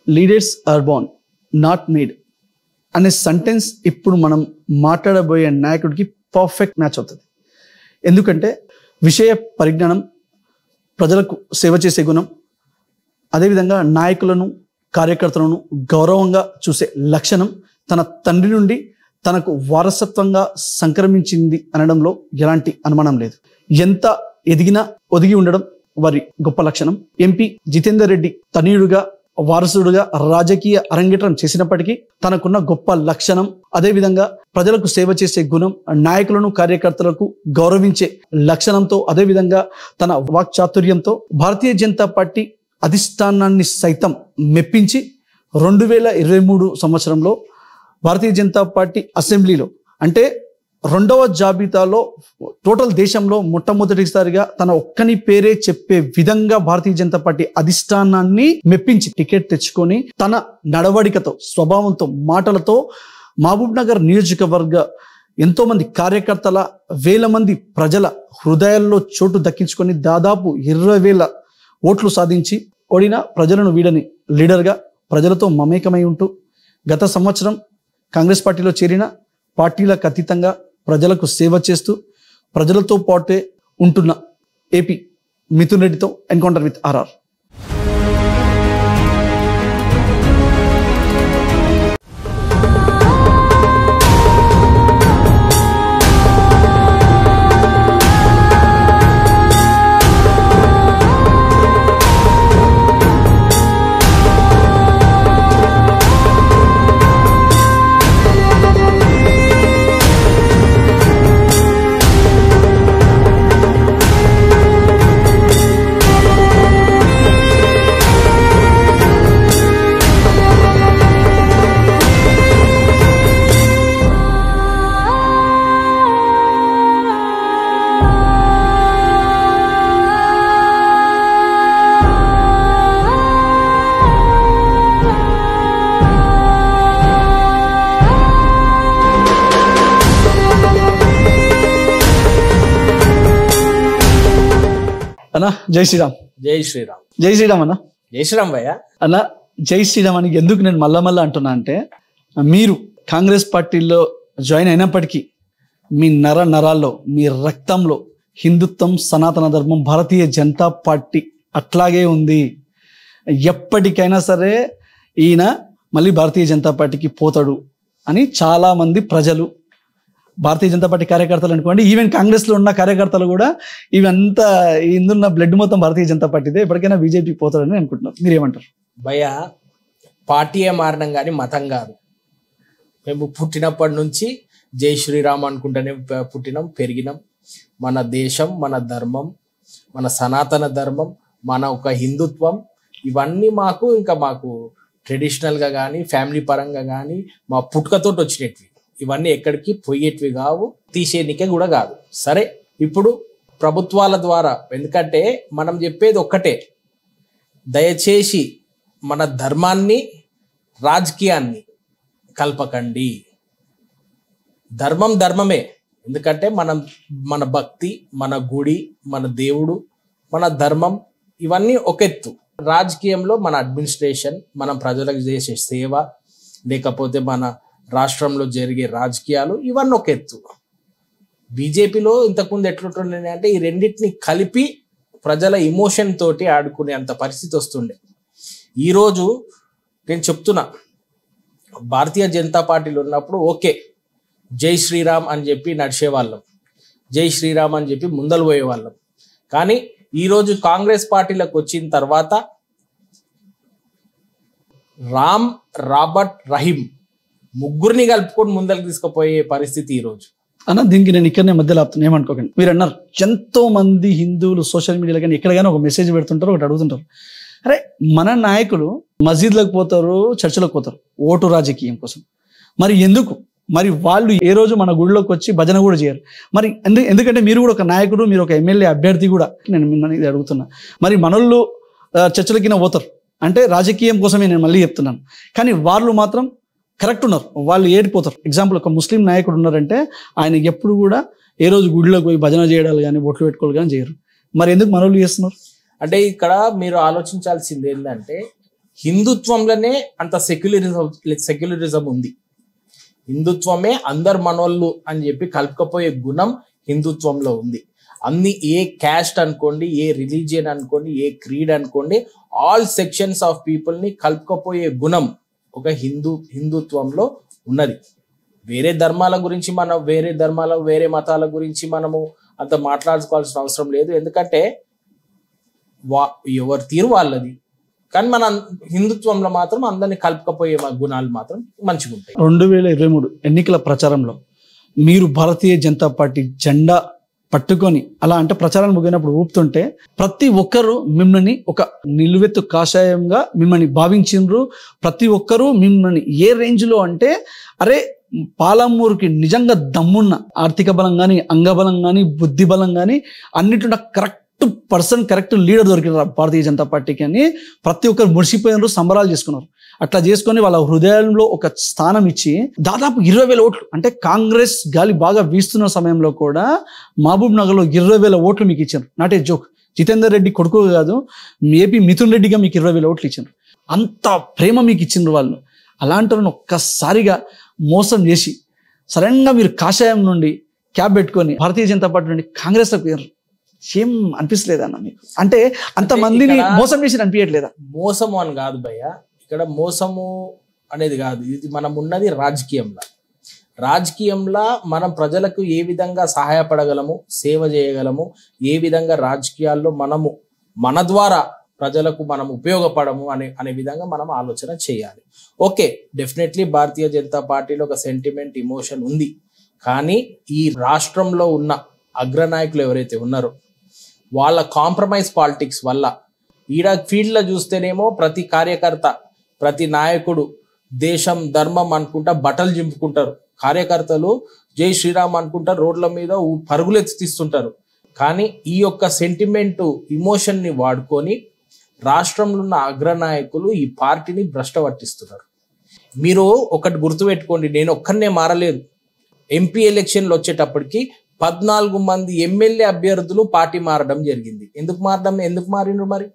Leaders are born not made అనే sentence ఇప్పుడు మనం మాట్లాడబోయే నాయకుడికి పర్ఫెక్ట్ మ్యాచ్ అవుతుంది. ఎందుకంటే విషయ పరిజ్ఞానం, ప్రజలకు సేవ చేసే గుణం, అదేవిధంగా నాయకులను కార్యకర్తలను గౌరవంగా చూసే లక్షణం తన తండ్రి నుండి తనకు వారసత్వంగా సంక్రమించింది అనడంలో ఎలాంటి అనుమానం లేదు. ఎంత ఎదిగినా ఒదిగి ఉండడం వారి గొప్ప లక్షణం. ఎంపీ జితేందర్ రెడ్డి తనయుడుగా వారసుడుగా రాజకీయ అరంగేట్రం చేసినప్పటికీ తనకున్న గొప్ప లక్షణం, అదేవిధంగా ప్రజలకు సేవ చేసే గుణం, నాయకులను కార్యకర్తలకు గౌరవించే లక్షణంతో, అదేవిధంగా తన వాక్చాతుర్యంతో భారతీయ జనతా పార్టీ అధిష్టానాన్ని సైతం మెప్పించి 2023 సంవత్సరంలో భారతీయ జనతా పార్టీ అసెంబ్లీలో అంటే 2వ జాబితాలో టోటల్ దేశంలో మొట్టమొదటిసారిగా తన ఒక్కని పేరే చెప్పే విధంగా భారతీయ జనతా పార్టీ అధిష్టానాన్ని మెప్పించి టికెట్ తెచ్చుకొని తన నడవడికతో, స్వభావంతో, మాటలతో మహబూబ్ నగర్ నియోజకవర్గ ఎంతో మంది కార్యకర్తల, వేల మంది ప్రజల హృదయాల్లో చోటు దక్కించుకొని దాదాపు 20,000 ఓట్లు సాధించి ఓడిన ప్రజలను వీడని లీడర్గా ప్రజలతో మమేకమై ఉంటూ గత సంవత్సరం కాంగ్రెస్ పార్టీలో చేరిన పార్టీలకు అతీతంగా ప్రజలకు సేవ చేస్తూ ప్రజలతో పాటే ఉంటున్న ఏపీ మిథున్ రెడ్డితో ఎన్కౌంటర్ విత్ ఆర్ఆర్. అన్నా జై శ్రీరామ్. జై శ్రీరామ్. జై శ్రీరామ్ అన్న. జై శ్రీరామ్ భయ్య. అన్న జై శ్రీరామ్ అని ఎందుకు నేను మళ్ళా అంటున్నా అంటే, మీరు కాంగ్రెస్ పార్టీలో జాయిన్ అయినప్పటికీ మీ నరాల్లో, మీ రక్తంలో హిందుత్వం, సనాతన ధర్మం, భారతీయ జనతా పార్టీ అట్లాగే ఉంది. ఎప్పటికైనా సరే ఈయన మళ్ళీ భారతీయ జనతా పార్టీకి పోతాడు అని చాలా మంది ప్రజలు, భారతీయ జనతా పార్టీ కార్యకర్తలు అనుకోండి, ఈవెన్ కాంగ్రెస్లో ఉన్న కార్యకర్తలు కూడా ఇవంతా ఇందున్న బ్లడ్ మొత్తం భారతీయ జనతా పార్టీదే, ఎప్పటికైనా బీజేపీకి పోతాడని అనుకుంటున్నారు. మీరేమంటారు? భయ్య, పార్టీయే మారడం కానీ మతం కాదు. మేము పుట్టినప్పటి నుంచి జై శ్రీరామ్ అనుకుంటూనే పుట్టినాం, పెరిగినాం. మన దేశం, మన ధర్మం, మన సనాతన ధర్మం, మన ఒక హిందుత్వం, ఇవన్నీ మాకు ట్రెడిషనల్గా కానీ ఫ్యామిలీ పరంగా కానీ మా పుట్టుకతోటి వచ్చినట్వి. ఇవన్నీ ఎక్కడికి పోయేటివి కావు, తీసేనికే కూడా కాదు. సరే, ఇప్పుడు ప్రభుత్వాల ద్వారా, ఎందుకంటే మనం చెప్పేది ఒక్కటే, దయచేసి మన ధర్మాన్ని రాజకీయాన్ని కల్పకండి. ధర్మం ధర్మమే. ఎందుకంటే మన భక్తి, మన గుడి, మన దేవుడు, మన ధర్మం ఇవన్నీ ఒక ఎత్తు. రాజకీయంలో మన అడ్మినిస్ట్రేషన్, మనం ప్రజలకు చేసే సేవ, లేకపోతే మన రాష్ట్రంలో జరిగే రాజకీయాలు, ఇవన్నీ ఒక ఎత్తు. బీజేపీలో ఇంతకుముందు ఎట్లుంటుండే అంటే ఈ రెండింటిని కలిపి ప్రజల ఇమోషన్ తోటి ఆడుకునే అంత పరిస్థితి వస్తుండే. ఈరోజు నేను చెప్తున్నా, భారతీయ జనతా పార్టీలో ఉన్నప్పుడు ఓకే, జై శ్రీరామ్ అని చెప్పి నడిచేవాళ్ళం, జై శ్రీరామ్ అని చెప్పి ముందలు పోయేవాళ్ళం. కానీ ఈరోజు కాంగ్రెస్ పార్టీలకు వచ్చిన తర్వాత రామ్, రాబర్ట్, రహీం ముగ్గురిని కలుపుకొని ముందరికి తీసుకుపోయే పరిస్థితి ఈరోజు. అన్న, దీనికి నేను ఇక్కడనే మధ్యలో ఆపుతున్నా, ఏమనుకోకండి. మీరు అన్నారు ఎంతో మంది హిందువులు సోషల్ మీడియాలో కానీ ఎక్కడైనా ఒక మెసేజ్ పెడుతుంటారు, ఒకటి అడుగుతుంటారు, అరే మన నాయకులు మసీద్లకు పోతారు, చర్చిలకు పోతారు ఓటు రాజకీయం కోసం, మరి ఎందుకు? మరి వాళ్ళు ఏ రోజు మన గుడిలోకి వచ్చి భజన కూడా చేయరు. మరి ఎందుకంటే మీరు కూడా ఒక నాయకుడు, మీరు ఒక ఎమ్మెల్యే అభ్యర్థి కూడా. నేను మిమ్మల్ని ఇది అడుగుతున్నా, మరి మనోళ్ళు చర్చలకిన పోతారు అంటే రాజకీయం కోసమే నేను మళ్ళీ చెప్తున్నాను. కానీ వాళ్ళు మాత్రం కరెక్ట్ ఉన్నారు, వాళ్ళు ఏడిపోతారు. ఎగ్జాంపుల్, ఒక ముస్లిం నాయకుడు ఉన్నారంటే ఆయన ఎప్పుడు కూడా ఏ రోజు గుడిలోకి పోయి భజన చేయడాలు కానీ బొట్లు పెట్టుకోవాలి కానీ చేయరు. మరి ఎందుకు మనోళ్ళు చేస్తున్నారు అంటే ఇక్కడ మీరు ఆలోచించాల్సింది ఏంటంటే, హిందుత్వంలోనే అంత సెక్యులరిజం ఉంది. హిందుత్వమే అందరు మనోళ్ళు అని చెప్పి కలుపుకపోయే గుణం హిందుత్వంలో ఉంది. అన్ని ఏ క్యాస్ట్ అనుకోండి, ఏ రిలీజియన్ అనుకోండి, ఏ క్రీడ్ అనుకోండి, ఆల్ సెక్షన్స్ ఆఫ్ పీపుల్ ని కలుపుకపోయే గుణం ఒక హిందుత్వంలో ఉన్నది. వేరే ధర్మాల గురించి వేరే మతాల గురించి మనము అంత మాట్లాడుకోవాల్సిన అవసరం లేదు. ఎందుకంటే ఎవరి తీరు వాళ్ళది. కానీ మన హిందుత్వంలో మాత్రం అందరినీ కలుపుకపోయే గుణాలు మాత్రం మంచిగా ఉంటాయి. 2023 ఎన్నికల ప్రచారంలో మీరు భారతీయ జనతా పార్టీ జెండా పట్టుకొని అలా అంటే ప్రచారాన్ని ముగినప్పుడు ఊపుతుంటే ప్రతి ఒక్కరు మిమ్మల్ని ఒక నిలువెత్తు కాషాయంగా మిమ్మల్ని భావించిండ్రు. ప్రతి ఒక్కరు మిమ్మల్ని ఏ రేంజ్లో అంటే, అరే పాలమూరుకి నిజంగా దమ్మున్న ఆర్థిక బలం కానీ, అంగబలం కానీ, బుద్ధి బలం కానీ అన్నిటి correct person, correct leader దొరికినారు Bharatiya Janata పార్టీకి అని ప్రతి ఒక్కరు మురిసిపోయినారు, సంబరాలు చేసుకున్నారు. అట్లా చేసుకొని వాళ్ళ హృదయంలో ఒక స్థానం ఇచ్చి దాదాపు 20,000 ఓట్లు, అంటే కాంగ్రెస్ గాలి బాగా వీస్తున్న సమయంలో కూడా మహబూబ్ నగర్లో 20,000 ఓట్లు మీకు ఇచ్చారు. Not a joke. Jitender Reddy కొడుకు కాదు, ఏపీ మిథున్ రెడ్డిగా మీకు 20,000 ఓట్లు ఇచ్చారు. అంత ప్రేమ మీకు ఇచ్చిండ్రు వాళ్ళు. అలాంటి ఒక్కసారిగా మోసం చేసి సడన్గా మీరు కాషాయం నుండి క్యాబ్ పెట్టుకొని భారతీయ జనతా పార్టీ నుండి కాంగ్రెస్లోకి పోయారు. ఏం అనిపిస్తలేదన్న మీకు? అంటే అంతమందిని మోసం చేసి అనిపించట్లేదా? మోసము అని కాదు భయ్య, ఇక్కడ మోసము అనేది కాదు. ఇది మనం ఉన్నది రాజకీయంలో మనం ప్రజలకు ఏ విధంగా సహాయపడగలము, సేవ చేయగలము, ఏ విధంగా రాజకీయాల్లో మనము మన ద్వారా ప్రజలకు మనం ఉపయోగపడము అనే విధంగా మనం ఆలోచన చేయాలి. ఓకే, డెఫినెట్లీ భారతీయ జనతా పార్టీలో ఒక సెంటిమెంట్, ఇమోషన్ ఉంది. కానీ ఈ రాష్ట్రంలో ఉన్న అగ్రనాయకులు ఎవరైతే ఉన్నారో వాళ్ళ కాంప్రమైజ్ పాలిటిక్స్ వల్ల ఈడ ఫీల్డ్లో చూస్తేనేమో ప్రతి కార్యకర్త, ప్రతి నాయకుడు దేశం ధర్మం అనుకుంటా బట్టలు చింపుకుంటారు. కార్యకర్తలు జై శ్రీరామ్ అనుకుంటారు, రోడ్ల మీద పరుగులు ఎత్తిస్తుంటారు. కానీ ఈ యొక్క సెంటిమెంటు, ఇమోషన్ని వాడుకొని రాష్ట్రంలో ఉన్న అగ్రనాయకులు ఈ పార్టీని భ్రష్ట పట్టిస్తున్నారు. మీరు ఒకటి గుర్తుపెట్టుకోండి, నేను ఒక్కనే మారలేదు. ఎంపీ ఎలక్షన్లు వచ్చేటప్పటికి 14 మంది ఎమ్మెల్యే అభ్యర్థులు పార్టీ మారడం జరిగింది. ఎందుకు మారిండ్రు? మరి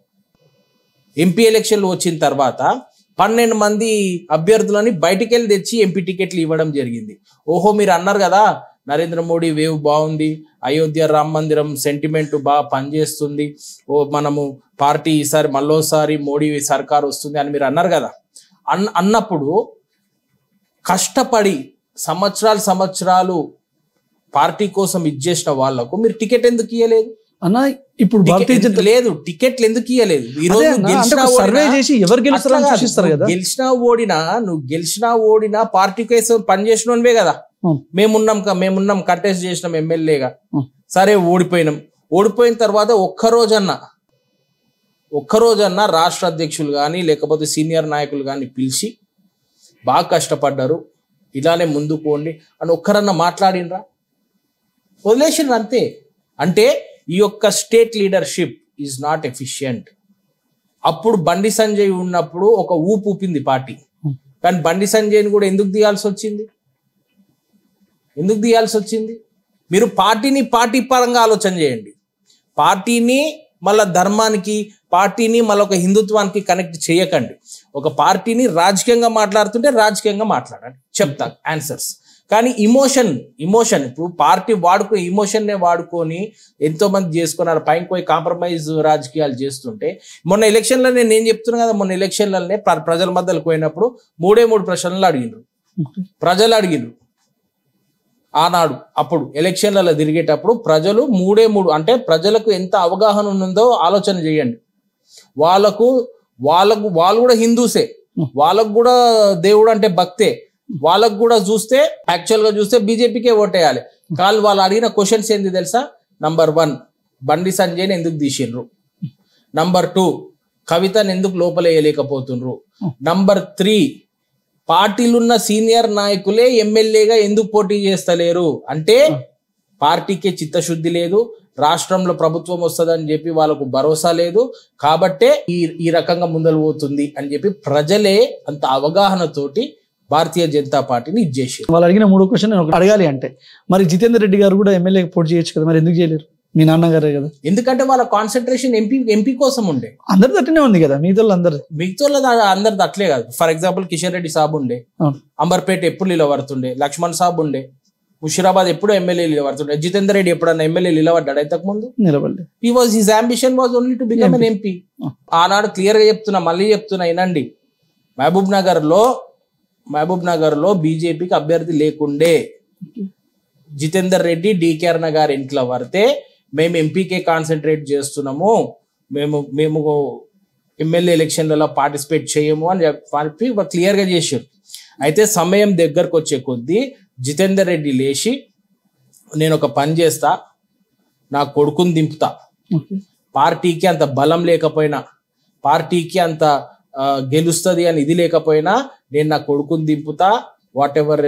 ఎంపీ ఎలక్షన్లు వచ్చిన తర్వాత 12 మంది అభ్యర్థులని బయటికి వెళ్ళి తెచ్చి ఎంపీ టికెట్లు ఇవ్వడం జరిగింది. ఓహో, మీరు అన్నారు కదా నరేంద్ర మోడీ వేవ్ బాగుంది, అయోధ్య రామ మందిరం సెంటిమెంట్ బాగా పనిచేస్తుంది, మనము పార్టీ ఈసారి మళ్ళోసారి మోడీ సర్కార్ వస్తుంది అని మీరు అన్నారు కదా. అన్నప్పుడు కష్టపడి సంవత్సరాలు పార్టీ కోసం ఇచ్చేసిన వాళ్లకు మీరు టికెట్ ఎందుకు ఇవ్వలేదు అన్న? ఇప్పుడు లేదు, టికెట్లు ఎందుకు ఇవ్వలేదు? ఈ రోజు గెలిచినా ఓడినా పార్టీ కేసు పనిచేసినవే కదా. మేమున్నాం కంటెస్ట్ చేసినాం ఎమ్మెల్యేగా. సరే, ఓడిపోయిన తర్వాత ఒక్కరోజన్నా రాష్ట్ర అధ్యక్షులు కానీ లేకపోతే సీనియర్ నాయకులు కానీ పిలిచి బాగా కష్టపడ్డారు, ఇలానే ముందుకు పోండి అని ఒక్కరన్నా మాట్లాడినరా? వదిలేసిండ్రు అంతే. అంటే ఈ యొక్క state leadership is not efficient. అప్పుడు బండి సంజయ్ ఉన్నప్పుడు ఒక ఊపింది పార్టీ. కానీ బండి సంజయ్ని కూడా ఎందుకు తీయాల్సి వచ్చింది? మీరు పార్టీ పరంగా ఆలోచన చేయండి. పార్టీని మళ్ళా ధర్మానికి, పార్టీని మళ్ళీ ఒక హిందుత్వానికి కనెక్ట్ చేయకండి. ఒక పార్టీని రాజకీయంగా మాట్లాడుతుంటే రాజకీయంగా మాట్లాడండి, చెప్తా ఆన్సర్స్. కానీ ఇమోషన్ ఇప్పుడు పార్టీ ఇమోషన్నే వాడుకొని ఎంతో మంది చేసుకున్నారు, పైన పోయి కాంప్రమైజ్ రాజకీయాలు చేస్తుంటే. మొన్న ఎలక్షన్లో నేను చెప్తున్నా కదా, మొన్న ఎలక్షన్లనే ప్రజల మధ్యలో పోయినప్పుడు 3 ప్రశ్నలు ప్రజలు అడిగిండ్రు. ఆనాడు అప్పుడు ఎలక్షన్లలో తిరిగేటప్పుడు ప్రజలు 3 అంటే ప్రజలకు ఎంత అవగాహన ఉందో ఆలోచన చేయండి. వాళ్ళు కూడా హిందూసే, వాళ్ళకు కూడా దేవుడు అంటే భక్తే, వాళ్ళకు కూడా యాక్చువల్గా చూస్తే బీజేపీకే ఓటేయాలి. కానీ వాళ్ళు అడిగిన క్వశ్చన్స్ ఏంది తెలుసా? నంబర్ 1, బండి సంజయ్ని ఎందుకు తీసిండ్రు? నంబర్ 2, కవితను ఎందుకు లోపలేయలేకపోతుండ్రు? నంబర్ 3, పార్టీలున్న సీనియర్ నాయకులే ఎమ్మెల్యేగా ఎందుకు పోటీ చేస్తలేరు? అంటే పార్టీకే చిత్తశుద్ధి లేదు, రాష్ట్రంలో ప్రభుత్వం వస్తుందని చెప్పి వాళ్ళకు భరోసా లేదు, కాబట్టే ఈ రకంగా ముందలు పోతుంది అని చెప్పి ప్రజలే అంత అవగాహనతోటి భారతీయ జనతా పార్టీని ఇచ్చేసారు. వాళ్ళు అడిగిన 3 క్వశ్చన్ నేను అడగాలి అంటే, మరి జితేందర్ రెడ్డి గారు కూడా ఎమ్మెల్యేకి పోటీ చేయొచ్చు కదా, మరి ఎందుకు చేయలేరు? మీ నాన్నగారే కదా. ఎందుకంటే వాళ్ళ కాన్సన్ట్రేషన్ ఎంపీ కోసం ఉండే. అందరిది అట్లనే ఉంది కదా, మిగతా అందరు అందరిది అట్లే కాదు. ఫర్ ఎగ్జాంపుల్ కిషన్ రెడ్డి సాబ్ ఉండే, అంబర్పేట ఎప్పుడు నిలబడుతుండే, లక్ష్మణ్ సాబ్ ఉండే, ముషిరాబాద్ ఎప్పుడు ఎమ్మెల్యే నిలబడుతుండే, జితేందర్ రెడ్డి ఎప్పుడన్నా ఎమ్మెల్యే నిలబడ్డాడు ఇంతకు ముందు? నిలబడి. His ambition was only to become an MP. ఆనాడు క్లియర్ గా చెప్తున్నా, మళ్ళీ చెప్తున్నా వినండి, మహబూబ్ నగర్ లో బీజేపీకి అభ్యర్థి లేకుండే. జితేందర్ రెడ్డి డికే అరుణ గారి ఇంట్లో పడితే మేము ఎంపీకే కాన్సన్ట్రేట్ చేస్తున్నాము, మేము ఎమ్మెల్యే ఎలక్షన్లలో పార్టిసిపేట్ చేయము అని చెప్పి క్లియర్ గా చేశారు. అయితే సమయం దగ్గరకు వచ్చే కొద్దీ జితేందర్ రెడ్డి లేచి నేను ఒక పని చేస్తా, నా కొడుకుని దింపుతా, పార్టీకి అంత బలం లేకపోయినా, పార్టీకి అంత గెలుస్తుంది అని ఇది లేకపోయినా నేను నా కొడుకుని దింపుతా, వాట్ ఎవర్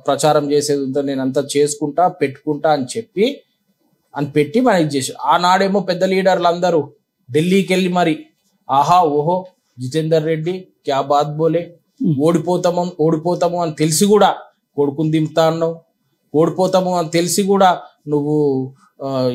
ప్రచారం చేసేది ఉందో నేను అంతా చేసుకుంటా పెట్టుకుంటా అని పెట్టి మనకి చేసి. ఆనాడేమో పెద్ద లీడర్లు అందరూ ఢిల్లీకి వెళ్ళి మరి ఆహా ఓహో జితేందర్ రెడ్డి క్యా బాత్ బోలే, ఓడిపోతాము అని తెలిసి కూడా కొడుకుని దింపుతా అన్నావు, ఓడిపోతాము అని తెలిసి కూడా నువ్వు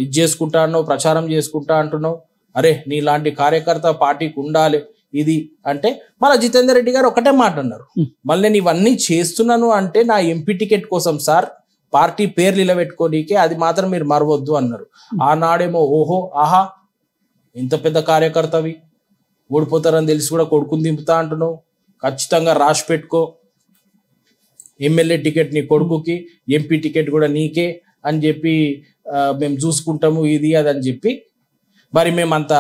ఇది చేసుకుంటా అన్నావు, ప్రచారం చేసుకుంటా అంటున్నావు. అరే నీలాంటి కార్యకర్త పార్టీకి ఉండాలి ఇది అంటే మళ్ళీ జితేందర్ రెడ్డి గారు ఒకటే మాట అన్నారు, మళ్ళీ నేను ఇవన్నీ చేస్తున్నాను అంటే నా ఎంపీ టికెట్ కోసం సార్, పార్టీ పేర్లు నిలబెట్టుకోనీకే, అది మాత్రం మీరు మరవద్దు అన్నారు. ఆనాడేమో ఓహో ఆహా ఇంత పెద్ద కార్యకర్తవి, ఓడిపోతారని తెలిసి కూడా కొడుకుని దింపుతా అంటున్నావు, ఖచ్చితంగా రాసి పెట్టుకో, ఎమ్మెల్యే టికెట్ నీ కొడుకుకి, ఎంపీ టికెట్ కూడా నీకే అని చెప్పి మేము చూసుకుంటాము ఇది అది అని చెప్పి. మరి మేమంత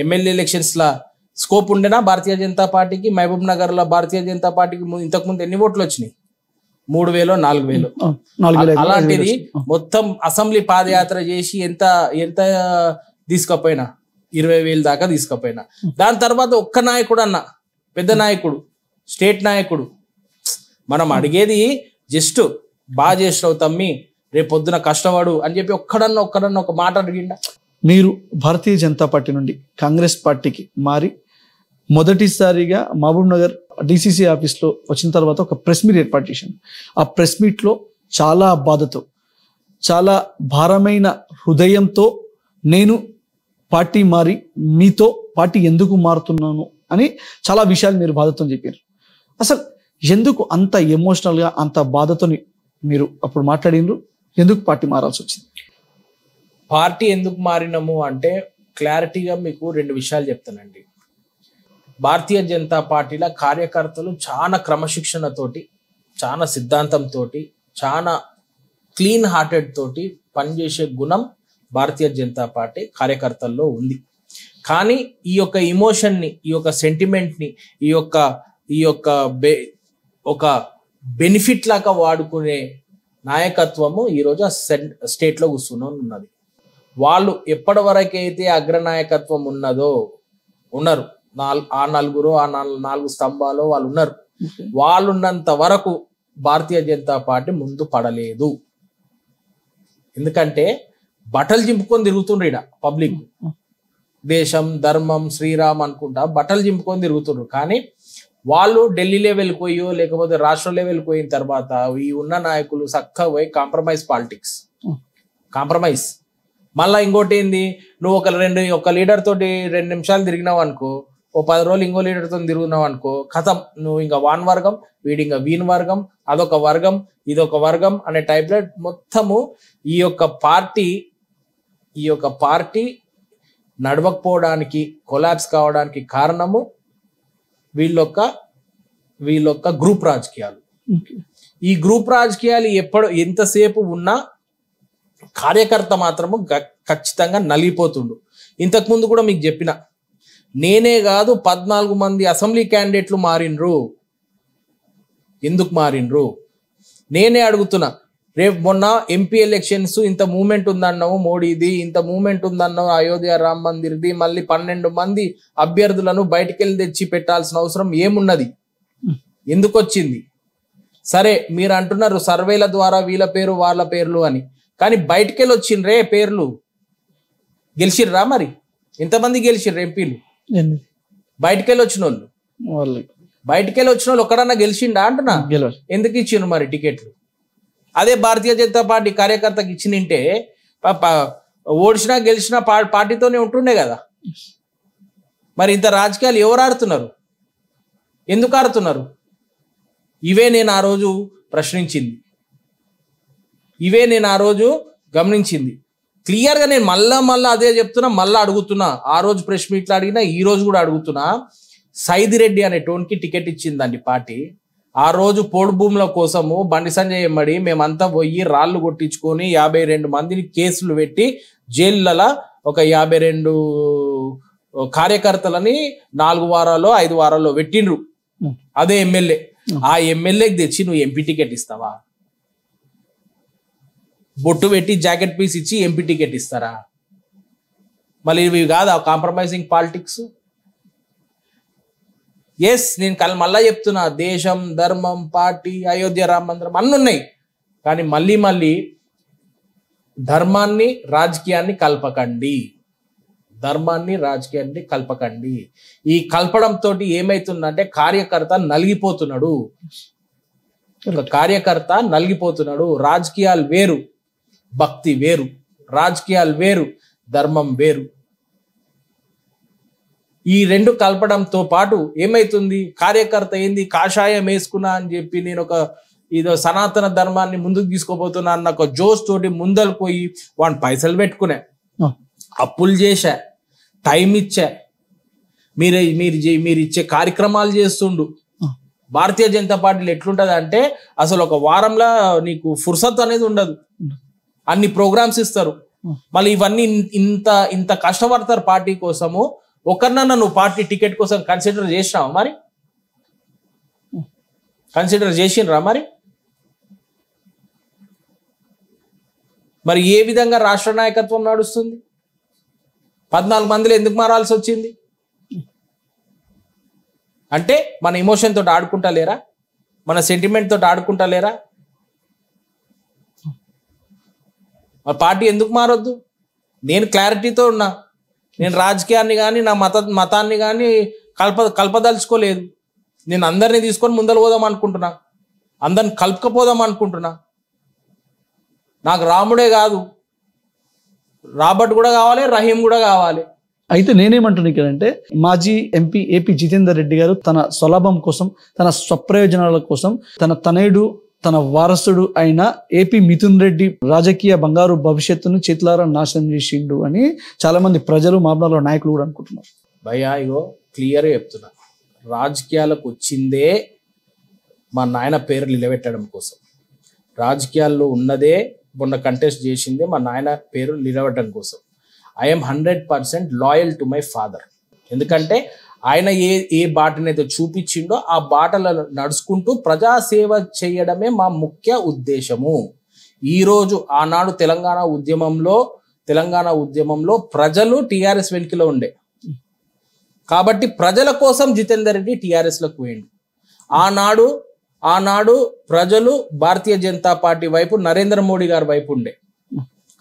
ఎమ్మెల్యే ఎలక్షన్స్లా స్కోప్ ఉండేనా భారతీయ జనతా పార్టీకి? మహబూబ్ నగర్ లో భారతీయ జనతా పార్టీకి ఇంతకుముందు ఎన్ని ఓట్లు వచ్చినాయి? 3,000 4,000. అలాంటిది మొత్తం అసెంబ్లీ పాదయాత్ర చేసి ఎంత తీసుకపోయినా 20,000 దాకా తీసుకపోయినా. దాని తర్వాత ఒక్క నాయకుడు అన్న, పెద్ద నాయకుడు, స్టేట్ నాయకుడు, మనం అడిగేది జస్ట్ బాగా చేసినావు తమ్మి, రేపు పొద్దున కష్టపడు అని చెప్పి ఒక్కడన్నా ఒక మాట అడిగిండా? మీరు భారతీయ జనతా పార్టీ నుండి కాంగ్రెస్ పార్టీకి మారి మొదటిసారిగా మహబూబ్ నగర్ డిసిసి ఆఫీస్లో వచ్చిన తర్వాత ఒక ప్రెస్ మీట్ ఏర్పాటు చేశాను. ఆ ప్రెస్ మీట్లో చాలా బాధతో, చాలా భారమైన హృదయంతో నేను పార్టీ మారి మీతో పార్టీ ఎందుకు మారుతున్నాను అని చాలా విషయాలు మీరు బాధతో చెప్పారు. అసలు ఎందుకు అంత ఎమోషనల్గా అంత బాధతో మీరు అప్పుడు మాట్లాడినరు? ఎందుకు పార్టీ మారాల్సి వచ్చింది? పార్టీ ఎందుకు మారినాము అంటే క్లారిటీగా మీకు 2 విషయాలు చెప్తానండి. భారతీయ జనతా పార్టీల కార్యకర్తలు చాలా క్రమశిక్షణతోటి, చాలా సిద్ధాంతంతో, చాలా క్లీన్ హార్టెడ్ తోటి పనిచేసే గుణం భారతీయ జనతా పార్టీ కార్యకర్తల్లో ఉంది. కానీ ఈ యొక్క ఇమోషన్ని, ఈ యొక్క సెంటిమెంట్ని, ఈ యొక్క ఒక బెనిఫిట్ లాగా వాడుకునే నాయకత్వము ఈరోజు స్టేట్లో కూర్చుని ఉన్నది. వాళ్ళు ఎప్పటి వరకైతే అగ్రనాయకత్వం ఉన్నారు, ఆ నలుగురు, ఆ 4 స్తంభాలు వాళ్ళు ఉన్నారు, వాళ్ళున్నంత వరకు భారతీయ జనతా పార్టీ ముందు పడలేదు. ఎందుకంటే బట్టలు చింపుకొని తిరుగుతుండ్రు ఈడ పబ్లిక్, దేశం ధర్మం శ్రీరామ్ అనుకుంటా బట్టలు చింపుకొని తిరుగుతుండ్రు. కానీ వాళ్ళు ఢిల్లీ లెవెల్కి పోయో లేకపోతే రాష్ట్ర లెవెల్కి పోయిన తర్వాత ఈ ఉన్న నాయకులు చక్కగా పోయి కాంప్రమైజ్. మళ్ళీ ఇంకోటి ఏంది, నువ్వు ఒక లీడర్ తోటి 2 నిమిషాలు తిరిగినావు అనుకో, ఓ 10 రోజులు ఇంకో లీడర్తో తిరుగుతున్నావు అనుకో, కథం, నువ్వు ఇంకా వాన్ వర్గం, వీడి ఇంకా వీన్ వర్గం, అదొక వర్గం ఇదొక వర్గం అనే టైప్లో మొత్తము ఈ యొక్క పార్టీ నడవకపోవడానికి, కొలాప్స్ కావడానికి కారణము వీళ్ళొక్క గ్రూప్ రాజకీయాలు. ఈ గ్రూప్ రాజకీయాలు ఎంతసేపు ఉన్నా కార్యకర్త మాత్రము ఖచ్చితంగా నలిగిపోతుండు. ఇంతకుముందు కూడా మీకు చెప్పిన, నేనే కాదు 14 మంది అసెంబ్లీ క్యాండిడేట్లు మారిండ్రు. ఎందుకు మారిండ్రు నేనే అడుగుతున్నా. రేపు మొన్న ఎంపీ ఎలక్షన్స్ ఇంత మూమెంట్ ఉందన్నావు మోడీది, ఇంత మూమెంట్ ఉందన్నావు అయోధ్య రామ్ మందిర్ది, మళ్ళీ 12 మంది అభ్యర్థులను బయటికెళ్ళి తెచ్చి పెట్టాల్సిన అవసరం ఏమున్నది? ఎందుకు వచ్చింది? సరే మీరు అంటున్నారు సర్వేల ద్వారా వీళ్ళ పేరు వాళ్ళ పేర్లు అని, కానీ బయటికెళ్ళి వచ్చిండ్రే పేర్లు, గెలిచిర్రా? మరి ఎంతమంది గెలిచిర్రు ఎంపీలు? బయటికెళ్ళి వచ్చిన వాళ్ళు ఒక్కడన్నా గెలిచిండా అంటున్నా? ఎందుకు ఇచ్చిండ్రు మరి టికెట్లు? అదే భారతీయ జనతా పార్టీ కార్యకర్తకి ఇచ్చినింటే ఓడిచినా గెలిచినా పార్టీతోనే ఉంటుండే కదా. మరి ఇంత రాజకీయాలు ఎవరు ఆడుతున్నారు, ఎందుకు ఆడుతున్నారు? ఇవే నేను ఆ రోజు ప్రశ్నించింది, ఇవే నేను ఆ రోజు గమనించింది. క్లియర్గా నేను మళ్ళా అదే చెప్తున్నా, మళ్ళీ అడుగుతున్నా. ఆ రోజు ప్రెస్ మీట్లో అడిగినా, ఈ రోజు కూడా అడుగుతున్నా. సైదిరెడ్డి అనే టోన్కి టికెట్ ఇచ్చిందండి పార్టీ. ఆ రోజు పోడు భూముల కోసము బండి సంజయ్ ఎమ్మడి మేమంతా పోయి రాళ్ళు కొట్టించుకొని 52 మందిని కేసులు పెట్టి జైళ్ళలో ఒక 52 కార్యకర్తలని 4 వారాల్లో 5 వారాల్లో పెట్టిండ్రు. అదే ఎమ్మెల్యే. ఆ ఎమ్మెల్యేకి తెచ్చి నువ్వు ఎంపీ టికెట్ ఇస్తావా? బొట్టు పెట్టి జాకెట్ పీస్ ఇచ్చి ఎంపీ టికెట్ ఇస్తారా? మళ్ళీ ఇవి కాదా కాంప్రమైజింగ్ పాలిటిక్స్? ఎస్, నేను మళ్ళా చెప్తున్నా, దేశం, ధర్మం, పార్టీ, అయోధ్య రామ మందిరం అన్నీ ఉన్నాయి. కానీ మళ్ళీ ధర్మాన్ని రాజకీయాన్ని కలపకండి, ధర్మాన్ని రాజకీయాన్ని కలపకండి. ఈ కలపడంతో ఏమైతుందంటే కార్యకర్త నలిగిపోతున్నాడు, ఒక కార్యకర్త నలిగిపోతున్నాడు. రాజకీయాలు వేరు, భక్తి వేరు. రాజకీయాలు వేరు, ధర్మం వేరు. ఈ రెండు కలపడంతో పాటు ఏమైతుంది, కార్యకర్త ఏంది కాషాయం వేసుకున్నా అని చెప్పి నేను ఒక ఇదో సనాతన ధర్మాన్ని ముందుకు తీసుకోబోతున్నా అన్న ఒక జోష్ తోటి ముందలు పోయి వాడిని పైసలు పెట్టుకునే, అప్పులు చేశా, టైం ఇచ్చా, మీరు ఇచ్చే కార్యక్రమాలు చేస్తుండు. భారతీయ జనతా పార్టీలో ఎట్లుంటది అంటే అసలు ఒక వారంలో నీకు ఫుర్సత్ అనేది ఉండదు, అన్ని ప్రోగ్రామ్స్ ఇస్తారు. మళ్ళీ ఇవన్నీ ఇంత కష్టపడతారు పార్టీ కోసము. ఒకరినన్నా నువ్వు పార్టీ టికెట్ కోసం కన్సిడర్ చేసినావా? మరి కన్సిడర్ చేసినరా? మరి ఏ విధంగా రాష్ట్ర నాయకత్వం నడుస్తుంది? 14 మందిలో ఎందుకు మారాల్సి వచ్చింది? అంటే మన ఎమోషన్ తోటి ఆడుకుంటా లేరా, మన సెంటిమెంట్ తోటి ఆడుకుంటా లేరా? ఆ పార్టీ ఎందుకు మారొద్దు? నేను క్లారిటీతో ఉన్నా. నేను రాజకీయాన్ని కానీ నా మతాన్ని కానీ కలపదలుచుకోలేదు. నేను అందరినీ తీసుకొని ముందర పోదాం అనుకుంటున్నా, అందరిని కలుపుకపోదాం అనుకుంటున్నా. నాకు రాముడే కాదు, రాబర్ట్ కూడా కావాలి, రహీం కూడా కావాలి. అయితే నేనేమంటున్నా ఇక్కడంటే మాజీ ఎంపీ ఏపీ జితేందర్ రెడ్డి గారు తన స్వలాభం కోసం, తన స్వప్రయోజనాల కోసం తన తనయుడు, తన వారసుడు అయిన ఏపీ మిథున్ రెడ్డి రాజకీయ బంగారు భవిష్యత్తును చేతులారా నాశనం చేసిండు అని చాలా మంది ప్రజలు, మామూలు నాయకులు కూడా అనుకుంటున్నారు. భయ్యా ఇగో క్లియర్గా చెప్తున్నా, రాజకీయాలకు వచ్చిందే మా నాయన పేరు నిలబెట్టడం కోసం. రాజకీయాల్లో ఉన్నదే మొన్న కంటెస్ట్ చేసిందే మా నాయన పేరు నిలబెట్టడం కోసం. I'm 100% loyal to my father. ఎందుకంటే ఆయన ఏ బాటనైతే చూపించిండో ఆ బాటలను నడుచుకుంటూ ప్రజాసేవ చేయడమే మా ముఖ్య ఉద్దేశము. ఈరోజు ఆనాడు తెలంగాణ ఉద్యమంలో ప్రజలు టీఆర్ఎస్ వెనుకలో ఉండే కాబట్టి ప్రజల కోసం జితేందర్ రెడ్డి టీఆర్ఎస్లోకి పోయిండు. ఆనాడు ప్రజలు భారతీయ జనతా పార్టీ వైపు, నరేంద్ర మోడీ గారి వైపు ఉండే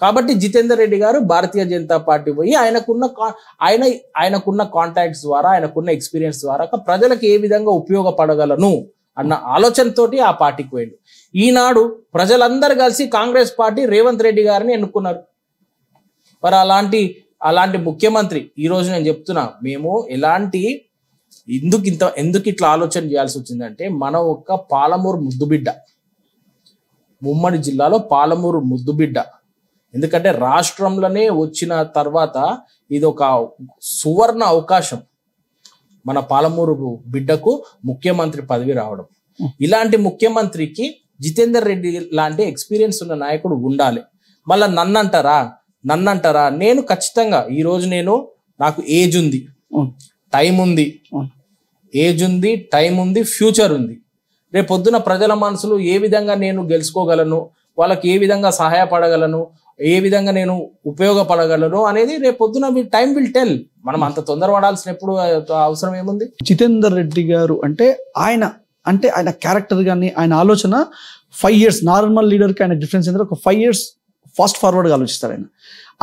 కాబట్టి జితేందర్ రెడ్డి గారు భారతీయ జనతా పార్టీ పోయి ఆయనకున్న కాంటాక్ట్స్ ద్వారా, ఆయనకున్న ఎక్స్పీరియన్స్ ద్వారా ప్రజలకు ఏ విధంగా ఉపయోగపడగలను అన్న ఆలోచనతోటి ఆ పార్టీకి పోయిండు. ఈనాడు ప్రజలందరూ కలిసి కాంగ్రెస్ పార్టీ రేవంత్ రెడ్డి గారిని ఎన్నుకున్నారు. మరి అలాంటి ముఖ్యమంత్రి ఈరోజు నేను చెప్తున్నా, మేము ఎందుకు ఇట్లా ఆలోచన చేయాల్సి వచ్చిందంటే, మన ఒక్క పాలమూరు ముద్దుబిడ్డ, ఉమ్మడి జిల్లాలో పాలమూరు ముద్దుబిడ్డ. ఎందుకంటే రాష్ట్రంలోనే వచ్చిన తర్వాత ఇది ఒక సువర్ణ అవకాశం మన పాలమూరు బిడ్డకు ముఖ్యమంత్రి పదవి రావడం. ఇలాంటి ముఖ్యమంత్రికి జితేందర్ రెడ్డి లాంటి ఎక్స్పీరియన్స్ ఉన్న నాయకుడు ఉండాలి. మళ్ళీ నన్నంటారా నేను ఖచ్చితంగా ఈరోజు నాకు ఏజ్ ఉంది, టైం ఉంది, ఫ్యూచర్ ఉంది. రేపు పొద్దున ప్రజల మనసులు ఏ విధంగా నేను గెలుచుకోగలను, వాళ్ళకి ఏ విధంగా సహాయపడగలను, ఏ విధంగా నేను ఉపయోగపడగలను అనేది రేపు పొద్దున టైం విల్ టెల్. మనం అంత తొందరపడాల్సిన ఎప్పుడు అవసరం ఏముంది? జితేందర్ రెడ్డి గారు అంటే ఆయన క్యారెక్టర్ కానీ ఆయన ఆలోచన 5 years నార్మల్ లీడర్కి ఆయన డిఫరెన్స్ ఏంటంటే ఒక 5 years ఫాస్ట్ ఫార్వర్డ్గా ఆలోచిస్తాడు ఆయన.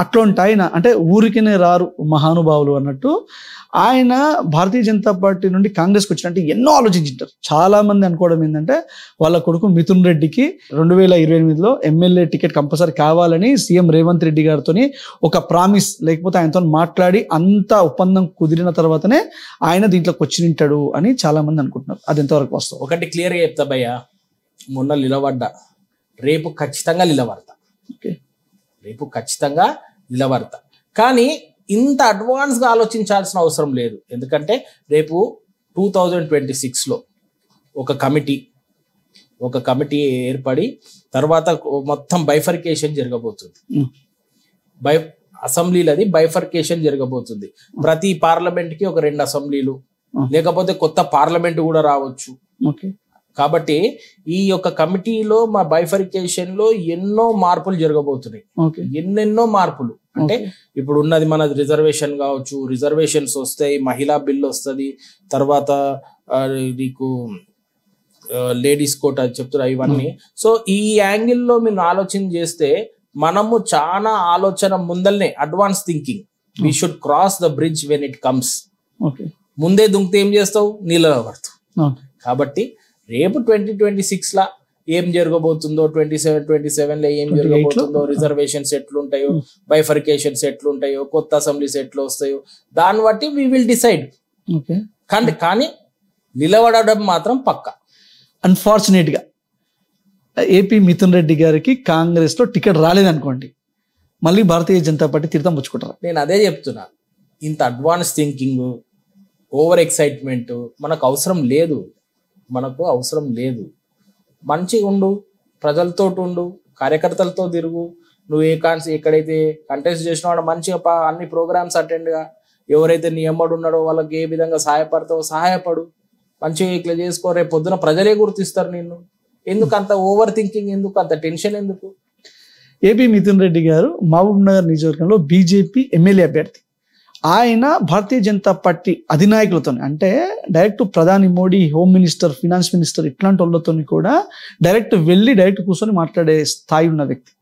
అట్లాంటి ఆయన అంటే ఊరికినే రారు మహానుభావులు అన్నట్టు ఆయన భారతీయ జనతా పార్టీ నుండి కాంగ్రెస్కి వచ్చినట్టు ఎన్నో ఆలోచించారు. చాలా మంది అనుకోవడం ఏంటంటే వాళ్ళ కొడుకు మిథున్ రెడ్డికి 2028లో ఎమ్మెల్యే టికెట్ కంపల్సరీ కావాలని సీఎం రేవంత్ రెడ్డి గారితో ఒక ప్రామిస్ లేకపోతే ఆయనతో మాట్లాడి అంత ఒప్పందం కుదిరిన తర్వాతనే ఆయన దీంట్లోకి వచ్చింటాడు అని చాలా మంది అనుకుంటున్నారు. అది ఎంతవరకు వస్తుంది? ఒకటి క్లియర్గా చెప్తా భయ్యా, మొన్న నిలబడ్డా, రేపు ఖచ్చితంగా నిలబడతా. ఓకే, రేపు ఖచ్చితంగా నిలబడతా. కానీ ఇంత అడ్వాన్స్గా ఆలోచించాల్సిన అవసరం లేదు. ఎందుకంటే రేపు 2026లో ఒక కమిటీ ఏర్పడి తర్వాత మొత్తం బైఫర్కేషన్ జరగబోతుంది. అసెంబ్లీలది బైఫర్కేషన్ జరగబోతుంది. ప్రతి పార్లమెంట్కి ఒక 2 అసెంబ్లీలు, లేకపోతే కొత్త పార్లమెంట్ కూడా రావచ్చు. కాబట్టి ఈ యొక్క కమిటీలో మా బైఫర్కేషన్ లో ఎన్నో మార్పులు జరగబోతున్నాయి. ఎన్నెన్నో మార్పులు అంటే ఇప్పుడు ఉన్నది మన రిజర్వేషన్ కావచ్చు, రిజర్వేషన్స్ వస్తాయి, మహిళా బిల్ వస్తుంది, తర్వాత నీకు లేడీస్ కోట చెప్తున్నా ఇవన్నీ. సో ఈ యాంగిల్లో మీరు ఆలోచన చేస్తే మనము చాలా ఆలోచన ముందల్నే advance thinking, we should cross the bridge when it comes. ముందే దుంకితే ఏం చేస్తావు, నీళ్ళలో పడతావు. కాబట్టి రేపు 2026లా ఏం జరగబోతుందో, 27లో ఏం జరగబోతుందో, రిజర్వేషన్స్ ఎట్లుంటాయో, బైఫర్కేషన్స్ ఎట్లుంటాయో, కొత్త అసెంబ్లీస్ ఎట్లా వస్తాయో, దాన్ని బట్టి వీ విల్ డిసైడ్. కానీ నిలబడడం మాత్రం పక్కా. అన్ఫార్చునేట్గా ఏపీ మిథున్ రెడ్డి గారికి కాంగ్రెస్లో టికెట్ రాలేదనుకోండి, మళ్ళీ భారతీయ జనతా పార్టీ తీర్థం పుచ్చుకుంటారు. నేను అదే చెప్తున్నా, ఇంత అడ్వాన్స్ థింకింగ్, ఓవర్ ఎక్సైట్మెంట్ మనకు అవసరం లేదు. మంచిగా ఉండు, ప్రజలతో ఉండు, కార్యకర్తలతో తిరుగు. నువ్వు ఎక్కడైతే కంటెస్ట్ చేసినావు మంచిగా అన్ని ప్రోగ్రామ్స్ అటెండ్గా, ఎవరైతే నీ ఎమ్మడు ఉన్నాడో వాళ్ళకి ఏ విధంగా సహాయపడతావో సహాయపడు, మంచిగా ఇట్లా చేసుకో. రేపు పొద్దున ప్రజలే గుర్తిస్తారు నిన్ను. ఎందుకు అంత ఓవర్ థింకింగ్, ఎందుకు అంత టెన్షన్ ఎందుకు? ఏపీ మిథున్ రెడ్డి గారు మహబూబ్ నగర్ నియోజకవర్గంలో బీజేపీ ఎమ్మెల్యే అభ్యర్థి. ఆయన భారతీయ జనతా పార్టీ అధినాయకులతో అంటే డైరెక్ట్ ప్రధాని Modi, home minister, finance minister ఇట్లాంటి వాళ్ళతో కూడా డైరెక్ట్ కూర్చొని మాట్లాడే స్థాయి ఉన్న వ్యక్తి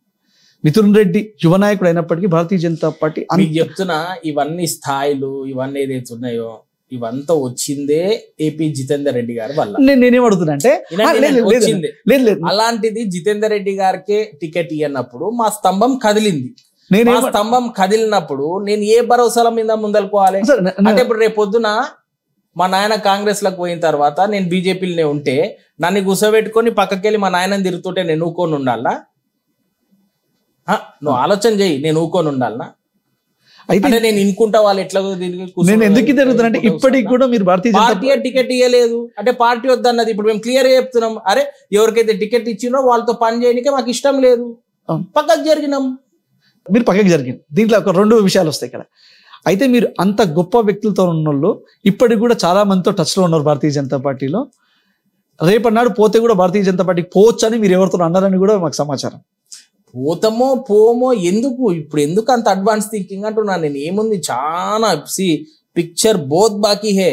మిథున్ రెడ్డి. యువ నాయకుడు అయినప్పటికీ భారతీయ జనతా పార్టీ చెప్తున్నా ఇవన్నీ స్థాయిలు, ఇవన్నీ ఏదైతే ఉన్నాయో ఇవంతా వచ్చిందే ఏపీ జితేందర్ రెడ్డి గారి వల్ల. నేనేం అడుగుతున్నా అంటే అలాంటిది జితేందర్ రెడ్డి గారికే టికెట్ ఇవ్వనప్పుడు మా స్తంభం కదిలింది. స్తంభం కదిలినప్పుడు నేను ఏ భరోసాల మీద ముందలుకోవాలి అంటే, ఇప్పుడు రేపు పొద్దున మా నాయన కాంగ్రెస్ లకు పోయిన తర్వాత నేను బీజేపీలోనే ఉంటే నన్ను గుసబెట్టుకొని పక్కకెళ్ళి మా నాయనని తిరుగుతుంటే నేను ఊకొని ఉండాలనా? నువ్వు ఆలోచన చెయ్యి, నేను ఊకొని ఉండాలనా? అయితే నేను ఇనుకుంటా వాళ్ళు ఎట్లా ఎందుకు తిరుగుతున్నా ఇప్పటికి కూడా మీరు భారతీయ పార్టీ టికెట్ ఇవ్వలేదు అంటే పార్టీ వద్దన్నది ఇప్పుడు మేము క్లియర్ గా చెప్తున్నాం. అరే ఎవరికైతే టికెట్ ఇచ్చినో వాళ్ళతో పని చేయడానికే మాకు ఇష్టం లేదు, పక్కకు జరిగినాం. మీరు పక్కకి జరిగింది. దీంట్లో ఒక 2 విషయాలు వస్తాయి ఇక్కడ. అయితే మీరు అంత గొప్ప వ్యక్తులతో ఉన్న వాళ్ళు ఇప్పటికి కూడా చాలా మందితో టచ్లో ఉన్నారు భారతీయ జనతా పార్టీలో. రేపన్నాడు పోతే కూడా భారతీయ జనతా పార్టీకి పోవచ్చు అని మీరు ఎవరితో అన్నారని కూడా మాకు సమాచారం. పోతామో పోమో ఎందుకు, ఇప్పుడు ఎందుకు అంత అడ్వాన్స్ థింకింగ్ అంటున్నా నేను. ఏముంది, చాలా పిక్చర్ బోత్ బాకీ హే.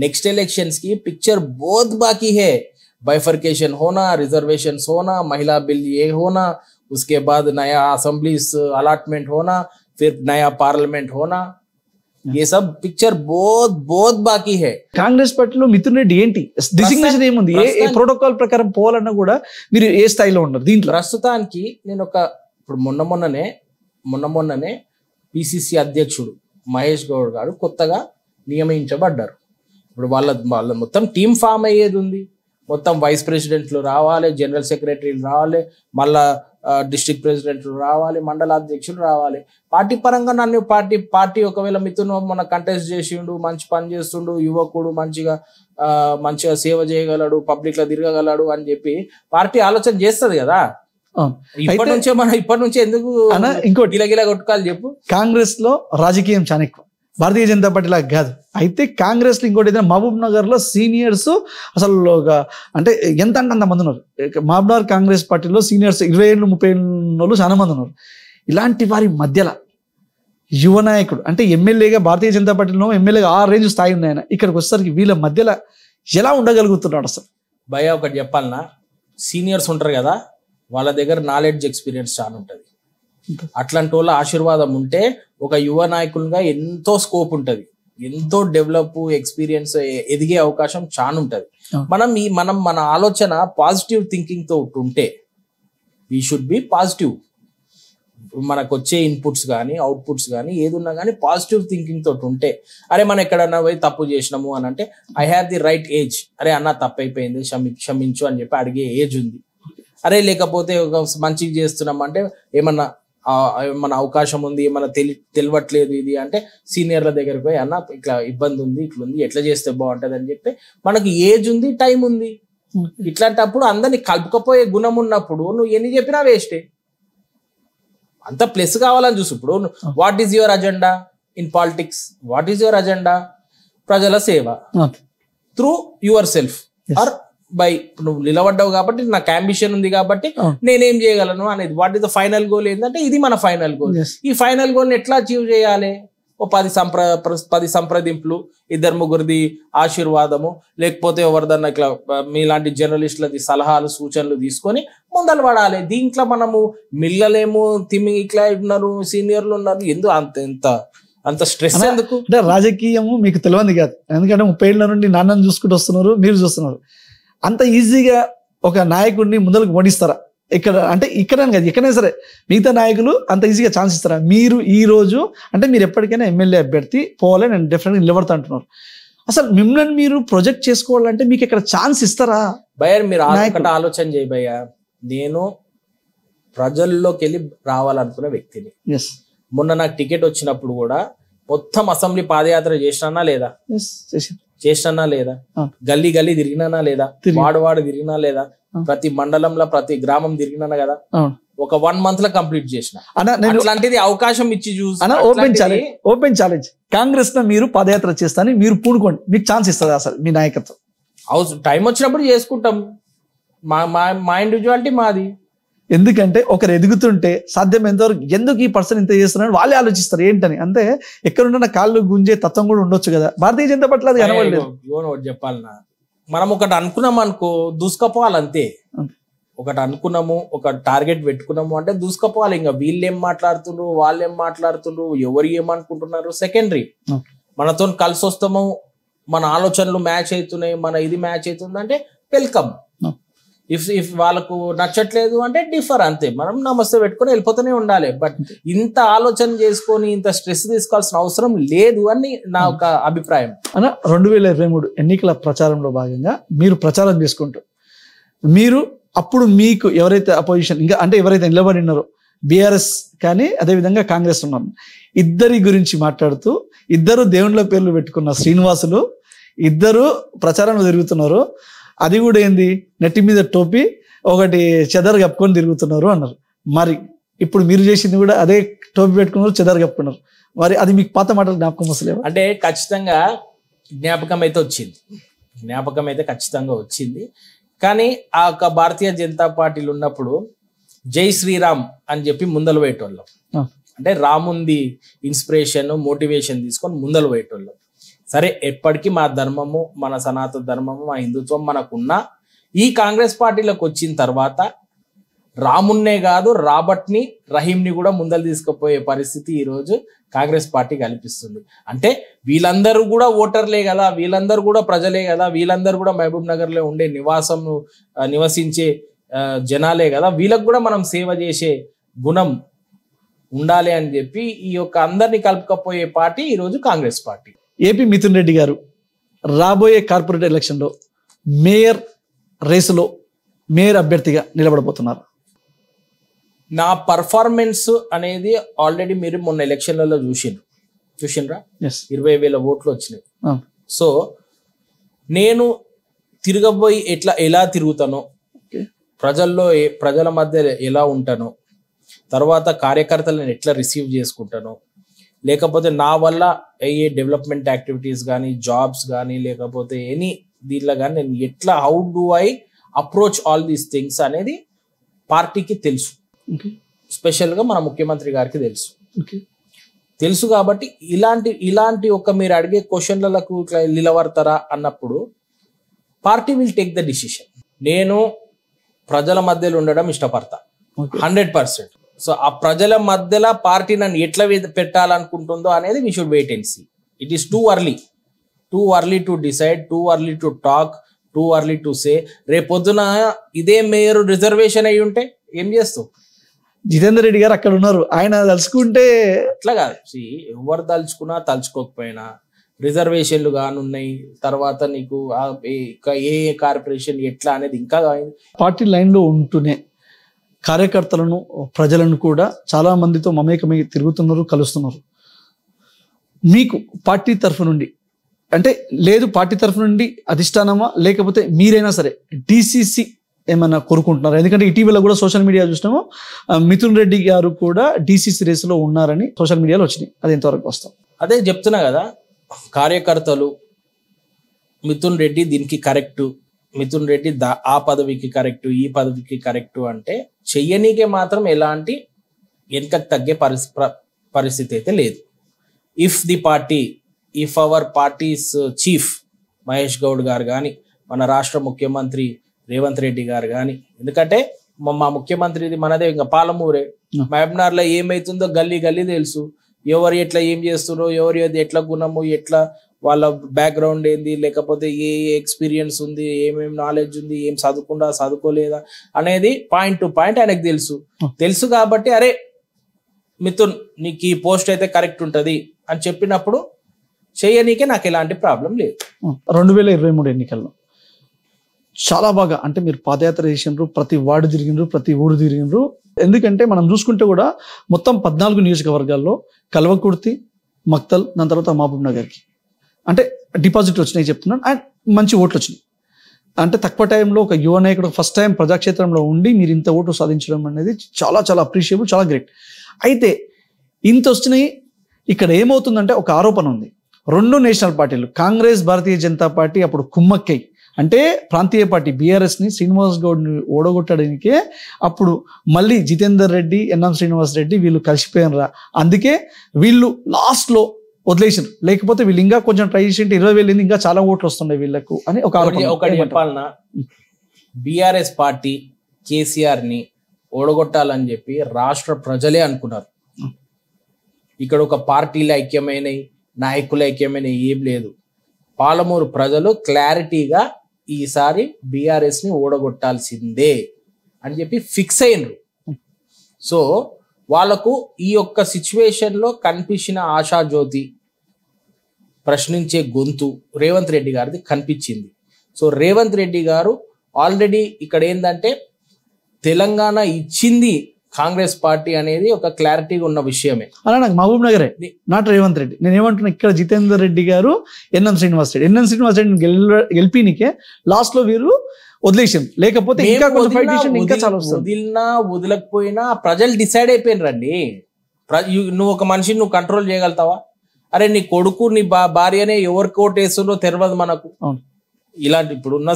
నెక్స్ట్ ఎలక్షన్స్ की पिक्चर बहुत बाकी है. बाइफर्केशन होना, रिजर्वेशंस होना, महिला बिल ये होना, उसके बाद नया असेंबलीज अलॉटमेंट होना, फिर नया पार्लियामेंट होना, ये सब पिक्चर बहुत बहुत बाकी है. కాంగ్రెస్ పార్టీలో మిథున్ రెడ్డి ఏంటి డిజిగ్నేషన్ ఏముంది, ఏ ప్రోటోకాల్ ప్రకారం పోవాలన్నా కూడా మీరు ఏ స్థాయిలో ఉన్నారు దీంట్లో? ప్రస్తుతానికి నేను ఇప్పుడు మొన్ననే పిసిసి అధ్యక్షుడు మహేష్ గౌడ్ గారు కొత్తగా నియమించబడ్డారు. ఇప్పుడు వాళ్ళ మొత్తం టీం ఫామ్ అయ్యేది ఉంది. మొత్తం వైస్ ప్రెసిడెంట్లు రావాలి, జనరల్ సెక్రటరీలు రావాలి, మళ్ళా డిస్ట్రిక్ట్ ప్రెసిడెంట్లు రావాలి, మండల అధ్యక్షులు రావాలి. పార్టీ పరంగా నన్ను పార్టీ ఒకవేళ మిథున్ మన కంటెస్ట్ చేసిండు, మంచి పని చేస్తుండు, యువకుడు, మంచిగా సేవ చేయగలడు, పబ్లిక్ లో తిరగగలడు అని చెప్పి పార్టీ ఆలోచన చేస్తుంది కదా. ఇప్పటి నుంచే ఎందుకు ఇంకోటి గిలగిలా కొట్టుకోవాలి చెప్పు. కాంగ్రెస్ లో రాజకీయం చాలా ఎక్కువ, భారతీయ జనతా పార్టీ లాగా కాదు. అయితే కాంగ్రెస్ లో ఇంకోటి ఏదైనా మహబూబ్ నగర్ లో సీనియర్స్ అసలు అంటే ఎంత అంటే అంత మంది ఉన్నారు. మహబూబ్ నగర్ కాంగ్రెస్ పార్టీలో సీనియర్స్ 20 ఏళ్ళు 30 ఏళ్ళు చాలా మంది ఉన్నారు. ఇలాంటి వారి మధ్యలో యువ నాయకుడు అంటే ఎమ్మెల్యేగా భారతీయ జనతా పార్టీలో ఎమ్మెల్యేగా ఆ రేంజ్ స్థాయి ఉన్నాయన, ఇక్కడికి వచ్చేసరికి వీళ్ళ మధ్యలో ఎలా ఉండగలుగుతున్నాడు అసలు? భయ ఒకటి చెప్పాలన్నా, సీనియర్స్ ఉంటారు కదా, వాళ్ళ దగ్గర నాలెడ్జ్ ఎక్స్పీరియన్స్ చాలా ఉంటుంది. అట్లాంటి వాళ్ళ ఆశీర్వాదం ఉంటే ఒక యువ నాయకులుగా ఎంతో స్కోప్ ఉంటుంది, ఎంతో డెవలప్ ఎక్స్పీరియన్స్ ఎదిగే అవకాశం చాలా ఉంటుంది. మనం మన ఆలోచన పాజిటివ్ థింకింగ్ తో ఉంటే, వీ షుడ్ బి పాజిటివ్. మనకు వచ్చే ఇన్పుట్స్ కానీ అవుట్పుట్స్ కానీ ఏదున్నా కానీ పాజిటివ్ థింకింగ్ తోటి ఉంటే, అరే మనం ఎక్కడన్నా పోయి తప్పు చేసినాము అని అంటే I have the right age, అరే అన్న తప్పు అయిపోయింది క్షమించు అని చెప్పి అడిగే ఏజ్ ఉంది. అరే లేకపోతే ఒక మంచిగా చేస్తున్నాం అంటే ఏమన్నా అవకాశం ఉంది, ఏమన్నా తెలియట్లేదు ఇది అంటే సీనియర్ల దగ్గరికి పోయి అన్న ఇట్లా ఇబ్బంది ఉంది, ఇట్లుంది, ఎట్లా చేస్తే బాగుంటుంది అని చెప్పి మనకి ఏజ్ ఉంది, టైం ఉంది. ఇట్లాంటప్పుడు అందరినీ కలుపుకపోయే గుణం ఉన్నప్పుడు నువ్వు ఎన్ని చెప్పినా వేస్టే. అంత ప్లస్ కావాలని చూసు. ఇప్పుడు what is your agenda in politics? What is your agenda? ప్రజల సేవ through yourself or by. నువ్వు నిలబడ్డావు కాబట్టి నాకు అంబిషన్ ఉంది కాబట్టి నేనేం చేయగలను అనేది. What is the final goal ఏంటంటే ఇది మన ఫైనల్ గోల్. ఈ ఫైనల్ గోల్ ని ఎట్లా అచీవ్ చేయాలి? ఓ 10 సంప్రదింపులు, 2-3 ఆశీర్వాదము, లేకపోతే ఎవరిదన్నా ఇట్లా మీలాంటి జర్నలిస్టులది సలహాలు సూచనలు తీసుకొని ముందలు పడాలి. దీంట్లో మనము మిల్లలేము, ఇట్లా ఉన్నారు, సీనియర్లు ఉన్నారు, ఎందుకు అంత స్ట్రెస్ ఎందుకు? అంటే రాజకీయము మీకు తెలియదు కాదు, ఎందుకంటే 30 ఏళ్ల నుండి నాన్నని చూసుకుంటూ వస్తున్నారు, మీరు చూస్తున్నారు. అంత ఈజీగా ఒక నాయకుడిని ముందరకు ఓడిస్తారా? ఇక్కడ అంటే ఇక్కడనే కాదు, ఎక్కడైనా సరే మిగతా నాయకులు అంత ఈజీగా ఛాన్స్ ఇస్తారా? మీరు ఈ రోజు అంటే మీరు ఎప్పటికైనా ఎమ్మెల్యే అభ్యర్థి పోవాలి, నేను డెఫినెట్గా నిలబడతా అంటున్నారు. అసలు మిమ్మల్ని మీరు ప్రొజెక్ట్ చేసుకోవాలంటే మీకు ఇక్కడ ఛాన్స్ ఇస్తారా? భయ్య మీరు ఒకటి ఆలోచన చేయ భయ్య, నేను ప్రజల్లోకి వెళ్ళి రావాలనుకున్న వ్యక్తిని. మొన్న నాకు టికెట్ వచ్చినప్పుడు కూడా మొత్తం అసెంబ్లీ పాదయాత్ర చేసినా లేదా? చేసినా లేదా? గల్లీ గల్లీ తిరిగినానా లేదా? వాడు తిరిగినా లేదా? ప్రతి మండలంలో ప్రతి గ్రామం తిరిగినా కదా? ఒక 1 month లో కంప్లీట్ చేసిన. అట్లాంటిది అవకాశం ఇచ్చి చూసి ఓపెన్ ఛాలెంజ్ కాంగ్రెస్ లో మీరు పాదయాత్ర చేస్తాను, మీరు పూనుకోండి, మీకు ఛాన్స్ ఇస్తుంది అసలు మీ నాయకత్వం. టైం వచ్చినప్పుడు చేసుకుంటాం, మా ఇండివిజువాలిటీ మాది. ఎందుకంటే ఒకరు ఎదుగుతుంటే సాధ్యమైనంతవరకు ఎందుకు ఈ పర్సన్ ఇంత చేస్తున్నాడు వాళ్ళే ఆలోచిస్తారు ఏంటని. అంటే ఎక్కడున్న కాళ్ళు గుంజే తత్వం కూడా ఉండొచ్చు కదా. భారతీయ జనతా పార్టీ అది కనబడలేదు. చెప్పాలన్నా, మనం ఒకటి అనుకున్నాం అనుకో దూసుకపోవాలి అంతే. ఒకటి అనుకున్నాము, ఒక టార్గెట్ పెట్టుకున్నాము అంటే దూసుకపోవాలి. ఇంకా వీళ్ళు ఏం మాట్లాడుతుండ్రు, వాళ్ళు ఏం మాట్లాడుతుండ్రు, ఎవరు ఏమనుకుంటున్నారు సెకండరీ. మనతో కలిసి వస్తాము, మన ఆలోచనలు మ్యాచ్ అవుతున్నాయి, మన ఇది మ్యాచ్ అవుతుంది అంటే వెల్కమ్. ఇఫ్ వాళ్ళకు నచ్చట్లేదు అంటే డిఫర్, అంతే. మనం నమస్తే పెట్టుకొని వెళ్ళిపోతూనే ఉండాలి. బట్ ఇంత ఆలోచన చేసుకొని ఇంత స్ట్రెస్ తీసుకోవాల్సిన అవసరం లేదు అని నా ఒక అభిప్రాయం. అన్న 2023 ఎన్నికల ప్రచారంలో భాగంగా మీరు ప్రచారం చేసుకుంటూ మీరు అప్పుడు మీకు ఎవరైతే అపోజిషన్ ఇంకా అంటే ఎవరైతే నిలబడి ఉన్నారో బీఆర్ఎస్ కానీ అదేవిధంగా కాంగ్రెస్ ఉన్నారు, ఇద్దరి గురించి మాట్లాడుతూ ఇద్దరు దేవుళ్ళ పేర్లు పెట్టుకున్న శ్రీనివాసులు ఇద్దరు ప్రచారంలో తిరుగుతున్నారు. అది కూడా ఏంది, నెట్టి మీద టోపీ ఒకటి చెదర్ కప్పుకొని తిరుగుతున్నారు అన్నారు. మరి ఇప్పుడు మీరు చేసింది కూడా అదే టోపీ పెట్టుకున్నారు, చెదర్ కప్పుకున్నారు. మరి అది మీకు పాత మాటలు జ్ఞాపకం వస్తలేవు? అంటే ఖచ్చితంగా జ్ఞాపకం అయితే ఖచ్చితంగా వచ్చింది. కానీ ఆ యొక్క భారతీయ జనతా పార్టీలు ఉన్నప్పుడు జై శ్రీరామ్ అని చెప్పి ముందలు పోయేటోళ్ళం. అంటే రాముంది ఇన్స్పిరేషన్ మోటివేషన్ తీసుకొని ముందలు పోయేటోళ్ళం. సరే, ఎప్పటికీ మా ధర్మము, మన సనాతన ధర్మము, మా హిందుత్వం మనకున్నా ఈ కాంగ్రెస్ పార్టీలోకి వచ్చిన తర్వాత రామున్నే కాదు రాబర్ట్ని, రహీంని కూడా ముందలు తీసుకుపోయే పరిస్థితి ఈరోజు కాంగ్రెస్ పార్టీ కల్పిస్తుంది. అంటే వీళ్ళందరూ కూడా ఓటర్లే కదా, వీళ్ళందరూ కూడా ప్రజలే కదా, వీళ్ళందరూ కూడా మహబూబ్ నగర్లో ఉండే నివసించే జనాలే కదా, వీళ్ళకు కూడా మనం సేవ చేసే గుణం ఉండాలి అని చెప్పి ఈ యొక్క అందరినీ కలుపుకపోయే పార్టీ ఈరోజు కాంగ్రెస్ పార్టీ. ఏపీ మిథున్ రెడ్డి గారు రాబోయే కార్పొరేట్ ఎలక్షన్లో మేయర్ రేసులో మేయర్ అభ్యర్థిగా నిలబడబోతున్నారు. నా పర్ఫార్మెన్స్ అనేది ఆల్రెడీ మీరు మొన్న ఎలక్షన్లలో చూసిండ్రా 20,000 ఓట్లు వచ్చినాయి. సో నేను తిరగబోయి ఎలా తిరుగుతానో, ప్రజల మధ్య ఎలా ఉంటానో, తర్వాత కార్యకర్తలను ఎట్లా రిసీవ్ చేసుకుంటానో, లేకపోతే నా వల్ల అయ్యే డెవలప్మెంట్ యాక్టివిటీస్ కానీ, జాబ్స్ కానీ, లేకపోతే ఎనీ దీనిలో కానీ నేను ఎట్లా how do I approach all these things అనేది పార్టీకి తెలుసు. స్పెషల్గా మన ముఖ్యమంత్రి గారికి తెలుసు కాబట్టి ఇలాంటి ఒక మీరు అడిగే క్వశ్చన్లకు నిలబడతారా అన్నప్పుడు party will take the decision. నేను ప్రజల మధ్యలో ఉండడం ఇష్టపడతా Okay. 100%. సో ఆ ప్రజల మధ్యలో పార్టీ నన్ను ఎట్లా పెట్టాలనుకుంటుందో అనేది we should wait and see. It is too early to decide, too early to talk, too early to say. రేపొద్దున ఇదే మేయర్ రిజర్వేషన్ అయి ఉంటే ఏం చేస్తావు? జితేందర్ రెడ్డి గారు అక్కడ ఉన్నారు, ఆయన తలుచుకుంటే అట్లా కాదు. ఎవరు తలుచుకున్నా తలుచుకోకపోయినా రిజర్వేషన్లు కానున్నాయి. తర్వాత నీకు ఏ కార్పొరేషన్ ఎట్లా అనేది ఇంకా పార్టీ లైన్లో ఉంటూనే కార్యకర్తలను ప్రజలను కూడా చాలా మందితో మమేకమై తిరుగుతున్నారు, కలుస్తున్నారు. మీకు పార్టీ తరఫు నుండి అంటే లేదు, పార్టీ తరఫు నుండి అధిష్టానమా లేకపోతే మీరైనా సరే డిసిసి ఏమైనా కోరుకుంటున్నారు? ఎందుకంటే ఇటీవల కూడా సోషల్ మీడియా చూసినాము, మిథున్ రెడ్డి గారు కూడా డిసిసి రేసులో ఉన్నారని సోషల్ మీడియాలో వచ్చినాయి. అది ఎంతవరకు వస్తాం? అదే చెప్తున్నా కదా, కార్యకర్తలు మిథున్ రెడ్డి దీనికి కరెక్టు, మిథున్ రెడ్డి ఆ పదవికి కరెక్టు, ఈ పదవికి కరెక్టు అంటే చెయ్యనీకే మాత్రం ఎలాంటి వెనుకకు తగ్గే పరిస్థితి అయితే లేదు. If hour parties chief Mahesh Goud గారు కానీ, మన రాష్ట్ర ముఖ్యమంత్రి రేవంత్ రెడ్డి గారు కానీ, ఎందుకంటే మా ముఖ్యమంత్రిది మనదే ఇంకా పాలమూరే, మహబూబ్నగర్లో ఏమైతుందో గల్లీ తెలుసు. ఎవరు ఎట్లా ఏం చేస్తున్నారో, ఎవరు ఎట్లా గుణము, ఎట్లా వాళ్ళ బ్యాక్గ్రౌండ్ ఏంది, లేకపోతే ఏ ఎక్స్పీరియన్స్ ఉంది, ఏమేమి నాలెడ్జ్ ఉంది, ఏం చదువుకోలేదా అనేది పాయింట్ టు పాయింట్ ఆయనకు తెలుసు కాబట్టి అరే మిథున్ నీకు ఈ పోస్ట్ అయితే కరెక్ట్ ఉంటుంది అని చెప్పినప్పుడు చేయనీకే నాకు ఎలాంటి ప్రాబ్లం లేదు. 2023 ఎన్నికల్లో చాలా బాగా అంటే మీరు పాదయాత్ర చేసినారు, ప్రతి వార్డు తిరిగినారు, ప్రతి ఊరు తిరిగినారు. ఎందుకంటే మనం చూసుకుంటే కూడా మొత్తం 14 నియోజకవర్గాల్లో కల్వకుర్తి, మక్తల్, దాని తర్వాత మహబూబ్ నగర్కి అంటే డిపాజిట్లు వచ్చినాయి చెప్తున్నాను, అండ్ మంచి ఓట్లు వచ్చినాయి. అంటే తక్కువ టైంలో ఒక యువ నాయకుడు ఫస్ట్ టైం ప్రజాక్షేత్రంలో ఉండి మీరు ఇంత ఓటు సాధించడం అనేది చాలా చాలా అప్రిషియబుల్, చాలా గ్రేట్. అయితే ఇంత వచ్చినాయి, ఇక్కడ ఏమవుతుందంటే ఒక ఆరోపణ ఉంది. 2 నేషనల్ పార్టీలు కాంగ్రెస్, భారతీయ జనతా పార్టీ అప్పుడు కుమ్మక్కై అంటే ప్రాంతీయ పార్టీ బీఆర్ఎస్ని శ్రీనివాస్ గౌడ్ని ఓడగొట్టడానికే అప్పుడు మళ్ళీ జితేందర్ రెడ్డి, ఎన్ఎం శ్రీనివాస్ రెడ్డి వీళ్ళు కలిసిపోయినరా, అందుకే వీళ్ళు లాస్ట్లో వదిలేసారు. లేకపోతే వీళ్ళు ఇంకా కొంచెం ట్రై చేసి 20,000 ఇంకా చాలా ఓట్లు వస్తుండే వీళ్ళకు అని ఒక ఒకటి చెప్పాలన్నా, బీఆర్ఎస్ పార్టీ కేసీఆర్ ని ఓడగొట్టాలని చెప్పి రాష్ట్ర ప్రజలే అనుకున్నారు. ఇక్కడ ఒక పార్టీల ఐక్యమైన నాయకుల ఐక్యమైన ఏం లేదు. పాలమూరు ప్రజలు క్లారిటీగా ఈసారి బీఆర్ఎస్ ని ఓడగొట్టాల్సిందే అని చెప్పి ఫిక్స్ అయినరు. సో వాళ్ళకు ఈ యొక్క సిచ్యువేషన్ లో కనిపించిన ఆశాజ్యోతి, ప్రశ్నించే గొంతు రేవంత్ రెడ్డి గారిది కనిపించింది. సో రేవంత్ రెడ్డి గారు ఆల్రెడీ ఇక్కడ ఏంటంటే తెలంగాణ ఇచ్చింది కాంగ్రెస్ పార్టీ అనేది ఒక క్లారిటీగా ఉన్న విషయమే. అలా నాకు మహబూబ్ నగరే నాట్ రేవంత్ రెడ్డి. నేను ఏమంటున్నా, ఇక్కడ జితేందర్ రెడ్డి గారు, ఎన్ఎం శ్రీనివాస్ రెడ్డి గెలిపినికే లాస్ట్ లో వీరు వదిలేసాం. లేకపోతే ఇంకా వదిలినా వదలకపోయినా ప్రజలు డిసైడ్ అయిపోయినరండి. నువ్వు ఒక మనిషిని నువ్వు కంట్రోల్ చేయగలుగుతావా? అరే నీ కొడుకు నీ భార్యనే ఎవరికి ఓటేస్తుందో తెలియదు మనకు. ఇలాంటి ఇప్పుడు ఉన్న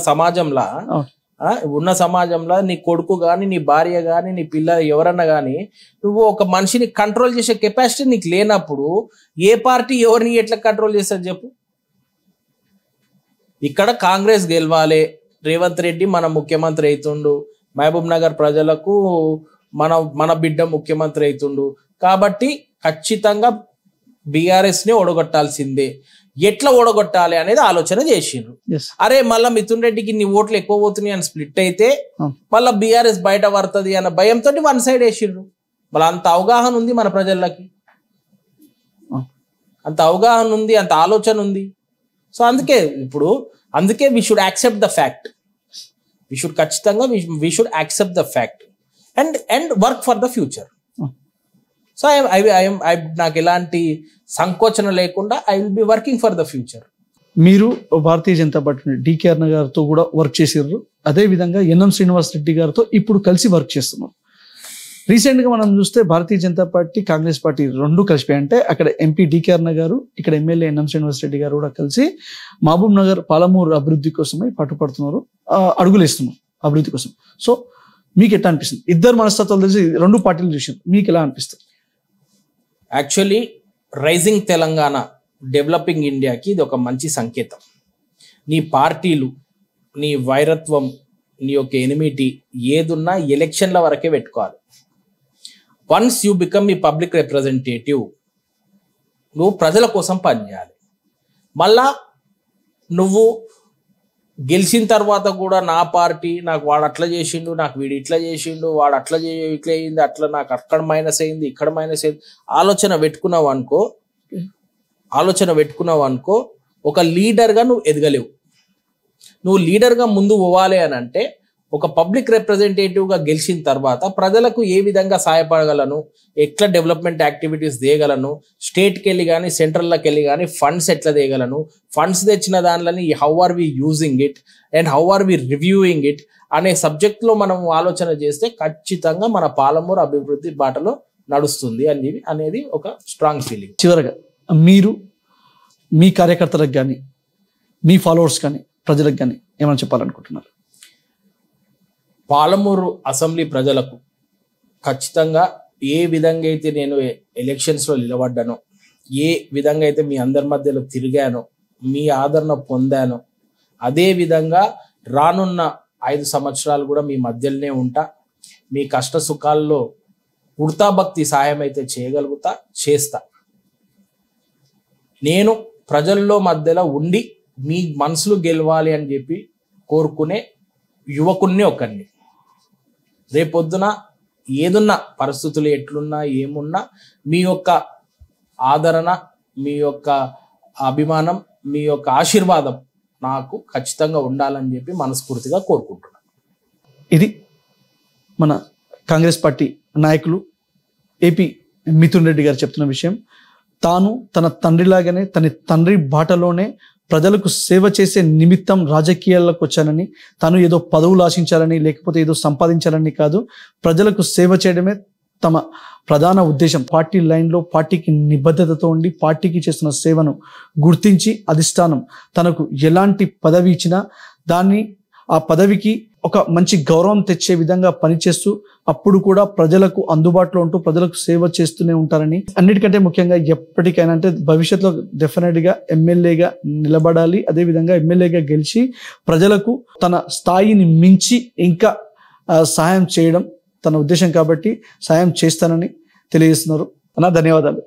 సమాజంలో నీ కొడుకు గాని, నీ భార్య గాని, నీ పిల్ల ఎవరన్నా గాని నువ్వు ఒక మనిషిని కంట్రోల్ చేసే కెపాసిటీ నీకు లేనప్పుడు ఏ పార్టీ ఎవరిని ఎట్లా కంట్రోల్ చేస్తుంది చెప్పు? ఇక్కడ కాంగ్రెస్ గెలవాలి, రేవంత్ రెడ్డి మన ముఖ్యమంత్రి అవుతుండు, మహబూబ్ నగర్ ప్రజలకు మన బిడ్డ ముఖ్యమంత్రి అవుతుండు కాబట్టి ఖచ్చితంగా బీఆర్ఎస్ ని ఓడగొట్టాల్సిందే. ఎట్లా ఓడగొట్టాలి అనేది ఆలోచన చేసిండ్రు. అరే మళ్ళా మిథున్ రెడ్డికి నీ ఓట్లు ఎక్కువ పోతున్నాయి అని స్ప్లిట్ అయితే మళ్ళీ బీఆర్ఎస్ బయట పడుతుంది అన్న భయంతో వన్ సైడ్ వేసిండ్రు. మళ్ళీ అంత అవగాహన ఉంది మన ప్రజలకి, అంత అవగాహన ఉంది, అంత ఆలోచన ఉంది. సో అందుకే we should accept the fact. ఖచ్చితంగా we should accept the fact and work for the future. So నాకు ఎలాంటి సంకోచన లేకుండా I will be working for the future. మీరు భారతీయ జనతా పార్టీ డికేఆర్ గారితో కూడా వర్క్ చేసారు, అదే విధంగా ఎన్ఎం శ్రీనివాస్ రెడ్డి గారితో ఇప్పుడు కలిసి వర్క్ చేస్తున్నారు. రీసెంట్ గా మనం చూస్తే భారతీయ జనతా పార్టీ, కాంగ్రెస్ పార్టీ 2 కలిసిపోయి అంటే అక్కడ ఎంపీ డికేఆర్ గారు, ఇక్కడ ఎమ్మెల్యే ఎన్ఎం శ్రీనివాస్ రెడ్డి గారు కూడా కలిసి మహబూబ్ నగర్, పాలమూరు అభివృద్ధి కోసమై పట్టుపడుతున్నారు, అడుగులు వేస్తున్నారు అభివృద్ధి కోసం. సో మీకు ఎట్లా అనిపిస్తుంది? ఇద్దరు మనస్తత్వాలు తెలిసి 2 పార్టీలు చూసారు, మీకు ఎలా అనిపిస్తుంది? యాక్చువల్లీ రైజింగ్ తెలంగాణ, డెవలపింగ్ ఇండియాకి ఇది ఒక మంచి సంకేతం. నీ పార్టీలు, నీ వైరత్వం, నీ యొక్క ఎనిమిటీ ఏదున్నా ఎలక్షన్ల వరకే పెట్టుకోవాలి. వన్స్ యూ బికమ్ ఈ పబ్లిక్ రిప్రజెంటేటివ్, నువ్వు ప్రజల కోసం పనిచేయాలి. మళ్ళా నువ్వు గెలిచిన తర్వాత కూడా నా పార్టీ నాకు వాడు అట్లా చేసిండు, నాకు వీడు ఇట్లా చేసిండు, వాడు అట్లా ఇట్లా అయింది, అట్లా నాకు అక్కడ మైనస్ అయింది, ఇక్కడ మైనస్ అయింది ఆలోచన పెట్టుకున్నావు అనుకో ఒక లీడర్గా నువ్వు ఎదగలేవు. నువ్వు లీడర్గా ముందు పోవాలి అని అంటే ఒక పబ్లిక్ రిప్రజెంటేటివ్గా గెలిచిన తర్వాత ప్రజలకు ఏ విధంగా సహాయపడగలను, ఎట్లా డెవలప్మెంట్ యాక్టివిటీస్ చేయగలను, స్టేట్కి వెళ్ళి కానీ సెంట్రల్లోకి వెళ్ళి కానీ ఫండ్స్ ఎట్లా చేయగలను, ఫండ్స్ తెచ్చిన దానిలని how are we using it and how are we reviewing it అనే సబ్జెక్ట్లో మనం ఆలోచన చేస్తే ఖచ్చితంగా మన పాలమూరు అభివృద్ధి బాటలో నడుస్తుంది అనేది ఒక స్ట్రాంగ్ ఫీలింగ్. చివరగా మీరు మీ కార్యకర్తలకు కానీ మీ ఫాలోవర్స్ కానీ ప్రజలకు కానీ ఏమైనా చెప్పాలనుకుంటున్నారు? పాలమూరు అసెంబ్లీ ప్రజలకు ఖచ్చితంగా ఏ విధంగా అయితే నేను ఎలక్షన్స్లో నిలబడ్డానో, ఏ విధంగా అయితే మీ అందరి మధ్యలో తిరిగానో, మీ ఆదరణ పొందానో, అదే విధంగా రానున్న 5 సంవత్సరాలు కూడా మీ మధ్యలోనే ఉంటా. మీ కష్ట సుఖాల్లో ఉడతాభక్తి సహాయం అయితే చేయగలుగుతా, చేస్తా. నేను ప్రజల్లో మధ్యలో ఉండి మీ మనసులు గెలవాలి అని చెప్పి కోరుకునే యువకుణ్ణి ఒకరిని. రేపొద్దున ఏదున్నా పరిస్థితులు ఎట్లున్నా ఏమున్నా మీ యొక్క ఆదరణ, మీ యొక్క అభిమానం, మీ యొక్క ఆశీర్వాదం నాకు ఖచ్చితంగా ఉండాలని చెప్పి మనస్ఫూర్తిగా కోరుకుంటున్నాను. ఇది మన కాంగ్రెస్ పార్టీ నాయకులు ఏపీ మిథున్ రెడ్డి గారు చెప్తున్న విషయం. తాను తన తండ్రిలాగానే తన తండ్రి బాటలోనే ప్రజలకు సేవ చేసే నిమిత్తం రాజకీయాల్లోకి వచ్చానని, తాను ఏదో పదవులు ఆశించాలని లేకపోతే ఏదో సంపాదించాలని కాదు, ప్రజలకు సేవ చేయడమే తమ ప్రధాన ఉద్దేశం. పార్టీ లైన్లో పార్టీకి నిబద్ధతతో ఉండి పార్టీకి చేస్తున్న సేవను గుర్తించి అధిష్టానం తనకు ఎలాంటి పదవి ఇచ్చినా దాన్ని ఆ పదవికి ఒక మంచి గౌరవం తెచ్చే విధంగా పనిచేస్తూ అప్పుడు కూడా ప్రజలకు అందుబాటులో ఉంటూ ప్రజలకు సేవ చేస్తూనే ఉంటారని, అన్నిటికంటే ముఖ్యంగా ఎప్పటికైనా అంటే భవిష్యత్తులో డెఫినెట్గా ఎమ్మెల్యేగా నిలబడాలి, అదేవిధంగా ఎమ్మెల్యేగా గెలిచి ప్రజలకు తన స్థాయిని మించి ఇంకా సహాయం చేయడం తన ఉద్దేశం కాబట్టి సాయం చేస్తానని తెలియజేస్తున్నారు. అన్న ధన్యవాదాలు.